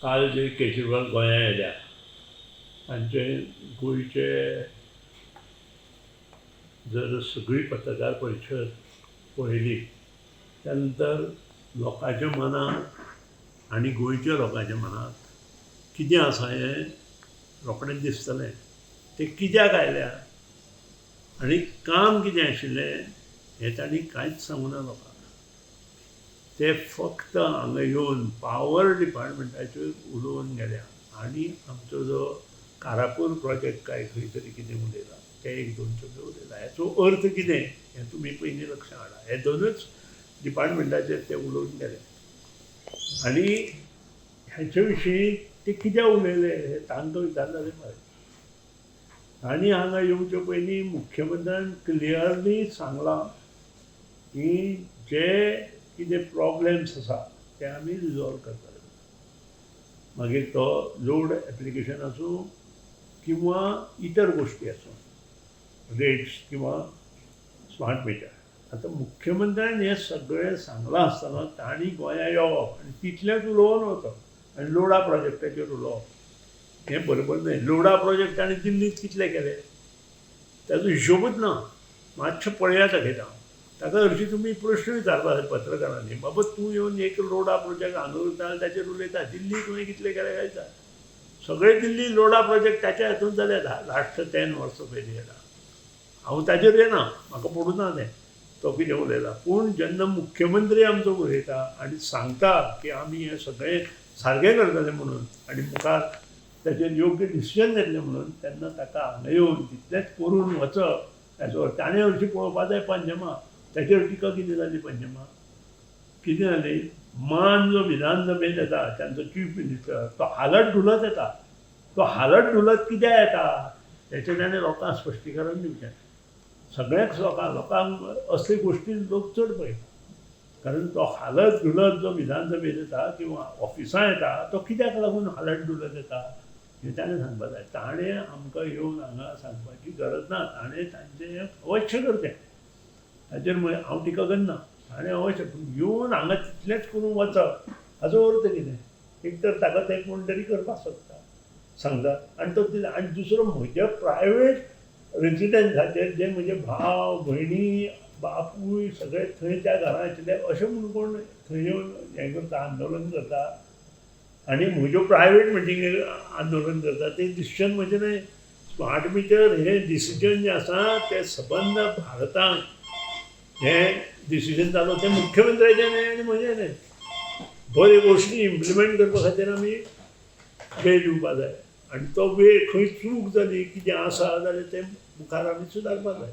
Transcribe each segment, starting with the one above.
काल जे केजरीवाल गोंया येयल्या तांचे गोंयचे जर सगळी पत्रकार परिशद पळयली त्या नंतर लोकांच्या मनांत आनी गोंयच्या लोकांच्या मनांत कितें आसा हें रोखडें दिसतलें. ते कित्याक आयल्या आनी काम कितें आशिल्लें हें तांणी कांयच सांगूना लोकांक. ते फक्त हांगा येवन पावर डिपार्टमेंटाचेर उलोवन गेल्या आनी आमचो जो कारापूर प्रोजेक्ट काय खंय तरी कितें उलयला ते एक दोन शब्द उलयला. हेचो अर्थ कितें हें तुमी पयलीं लक्षांत हाडा. हे दोनूच डिपार्टमेंटाचेर ते उलोवन गेले आनी हेचे विशीं ते कित्याक उलयले हे तांकां विचारलें पळय. आनी हांगा येवचे पयलीं मुख्यमंत्र्यान क्लियरली सांगलां की जे कितें प्रॉब्लेम्स आसा ते आमी रिजॉल्व करतले. मागीर तो लोड एप्लिकेशन आसूं किंवा इतर गोश्टी आसूं, रेट्स किंवा स्मार्ट मिटर. आतां मुख्यमंत्र्यान हें सगळें सांगलां आसतना तांणी गोंया येवप आनी तितलेंच उलोवन वचप आनी लोडा प्रोजेक्टाचेर उलोवप हें बरोबर न्हय. लोडा प्रोजेक्ट ताणें दिल्लींत कितले केले ताचो हिशोबूच ना. मातशें पळयात दाखयता. ताका हरशीं तुमी प्रश्न विचारपा जाय पत्रकारांनी. बाबा तूं येवन एक लोडा प्रोजेक्ट हांगा उरता ताचेर उलयता दिल्ली तुवें कितले केले काय विचार. सगळे दिल्ली लोडा प्रोजेक्ट ताच्या हातूंत जाले लास्ट 10 वर्सां पयलीं येता. हांव ताचेर येना, म्हाका पडूना तें तो कितें उलयता. पूण जेन्ना मुख्यमंत्री आमचो उलयता आनी सांगता की आमी हें सगळें सारकें करतले म्हणून आनी मुखार ताचेर योग्य डिसिजन घेतलें म्हणून तेन्ना ताका हांगा येवन तितलेंच करून वचप ताचो अर्थ. ताणें हरशीं पळोवपा जाय पंजमा ताचेर टिका कितें जाली. पंजमा कितें जाली, मान जो विधानसभेंत येता तांचो चीफ मिनिस्टर तो हालत ढुलत येता. तो हालत ढुलत कित्याक येता हेचें ताणें लोकांक स्पश्टीकरण दिवचें. सगळ्याच लोकांक असले गोश्टी लोक चड पळयता. कारण तो हालत ढुलत जो विधानसभेत येता किंवा ऑफिसां येता तो कित्याक लागून हालत ढुलत येता हें ताणें सांगपा जाय. ताणें आमकां येवन हांगा सांगपाची गरज ना. ताणें तांचें अवश्य करचें ताचेर हांव टिका करना. ताणें अवश्य येवन हांगा तितलेंच करून वचप हाचो अर्थ कितें. एक तर ताका तें कोण तरी करपाक सोदता सांगता आनी तो आनी दुसरो म्हज्या प्रायवेट रेजिडेंसाचेर जे म्हजे भाव भयणी बापूय सगळे थंय त्या घरांत आशिल्ले अशें म्हणून कोण थंय येवन हें करता आंदोलन करता आनी म्हज्यो प्रायवेट मिटिंगे आंदोलन करता तें डिसिजन म्हजें न्हय. स्मार्ट मिटर हें डिसिजन जें आसा तें सबंद भारतांत हें डिसिजन जालो तें मुख्यमंत्र्याचें न्हय आनी म्हजें न्हय. बऱ्यो गोश्टी इम्प्लिमेंट करपा खातीर आमी वेळ दिवपा जाय आनी तो वेळ खंय चूक जाली कितें आसा जाल्यार तें मुखार आमी सुदारपा जाय.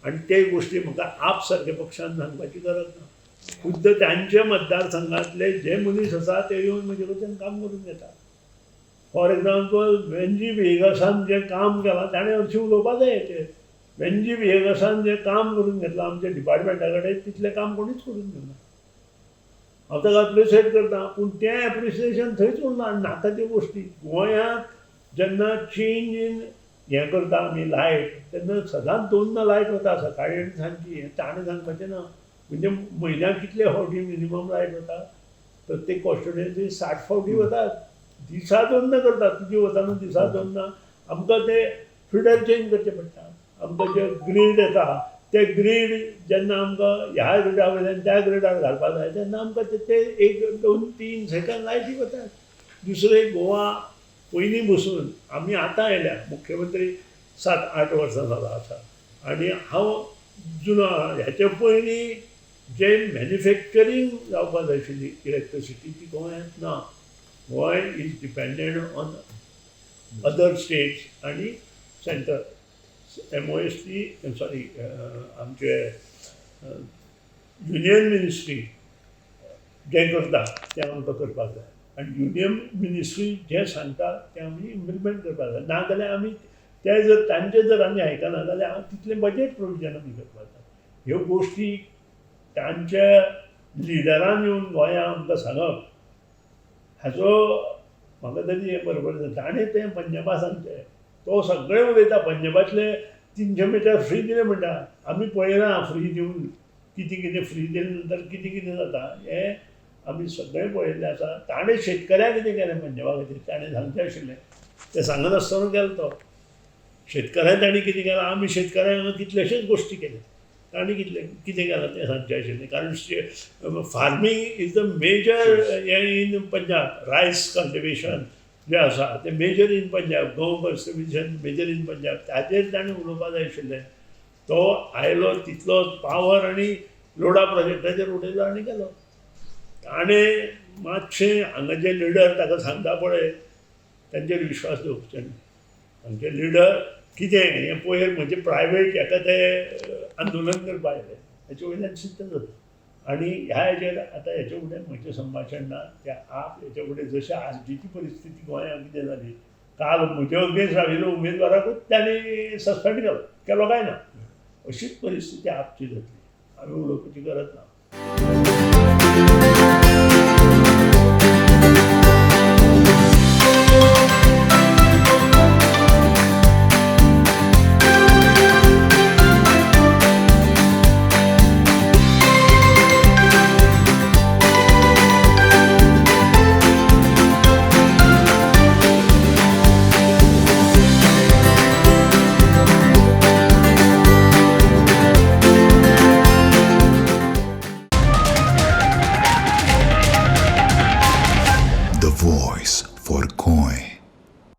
आनी ते गोश्टी म्हाका आप सारके पक्षान सांगपाची गरज ना. खुद्द तांच्या मतदारसंघांतले जे मनीस आसा ते येवन म्हजे कडच्यान काम करून घेता. फॉर एग्जाम्पल वेंजी वेगासान जें काम केलां ताणें हरशीं उलोवपा जाय हेचेर. वेंजी वेगासान जें काम करून घेतलां आमच्या डिपार्टमेंटा कडेन तितलें काम कोणीच करून घेवना. हांव ताका एप्रिशिएट करता पूण तें एप्रिसिएशन थंयच उरना. नाका त्यो गोश्टी गोंयांत जेन्ना चेंज इन हें करता आमी लायट तेन्ना सदांच दोनदां लायट वता सकाळीं आनी सांजची. हें ताणें सांगपाचें ना. म्हणजे म्हयन्याक कितले फावटी मिनिमम लायट वता. प्रत्येक कॉस्टुडियन्सी 60 फावटी वतात. दिसा दोनदां करता. तुजी वताना दिसा दोनदां आमकां ते फिडर चेंज करचे पडटा. आमकां जे ग्रीड येता ते ग्रीड जेन्ना आमकां ह्या ग्रिडा वयल्यान त्या ग्रिडार घालपा जाय तेन्ना आमकां ते 1, 2, 3 सेकंड लायटी वतात. दुसरें गोवा पयलीं बसून आमी आतां येयल्या. मुख्यमंत्री 7-8 वर्सां जाला आसा आनी हांव जुनो हेचे पयलीं जे मॅन्युफॅक्चरींग जावपा जाय आशिल्ली इलेक्ट्रिसिटी ती गोंयांत ना. Goa is dependent on other states आनी सेंटर. MOST सॉरी आमचे युनियन मिनिस्ट्री जें करता तें आमकां करपाक जाय आनी युनियन मिनिस्ट्री जें सांगता तें आमी इम्प्लिमेंट करपाक जाय. नाजाल्यार आमी ते जर तांचें जर आमी आयकना जाल्यार तितलें बजेट प्रोविजन आमी करपाक जाय. ह्यो गोश्टी तांच्या लिडरान येवन गोंया आमकां सांगप हाचो म्हाका तरी हें बरोबर जाता. ताणें तें पंजाबा सांगचें. तो सगळें उलयता पंजाबातले 300 मिटर फ्री दिले म्हणटा. आमी पळयना फ्री दिवन कितें कितें फ्री दिले नंतर कितें कितें जाता. हें आमी सगळें पळयल्लें आसा. ताणें शेतकऱ्याक कितें केलें पंजाबा खातीर ताणें सांगचें आशिल्लें. तें सांगनासतना गेलो तो. शेतकऱ्यांक ताणें कितें केलां, आमी शेतकऱ्यांक कितलेशेच गोश्टी केल्यो. ताणें कितें केलां तें सांगचें आशिल्लें. कारण फार्मींग इज द मेजर हें इन पंजाब. रायस कल्टिवेशन जें आसा तें मेजर इन पंजाब. गंव कल्टिवेशन मेजर इन पंजाब. ताचेर ताणें उलोवपाक जाय आशिल्लें. तो आयलो तितलो पावर आनी लोडा प्रोजेक्टाचेर उडयलो आनी गेलो. ताणें मातशें हांगा जे लिडर ताका सांगता पळय तांचेर विश्वास दवरचो न्ही. तांचे लिडर कितें हें पयर म्हणजे प्रायवेट हेका ते आंदोलन करपा आयले हेचे वयल्यान सिद्ध जाता. आनी ह्या हेचेर आतां हेचे फुडें म्हजें संभाशण ना. त्या आप हेचे फुडें जशें आजची परिस्थिती गोंयांत कितें जाली, काल म्हजे अगेन्स्ट राविल्लो उमेदवाराकूच तांणी सस्पेंड केलो काय ना. अशीच परिस्थिती आपची जातली. आमी उलोवपाची गरज ना.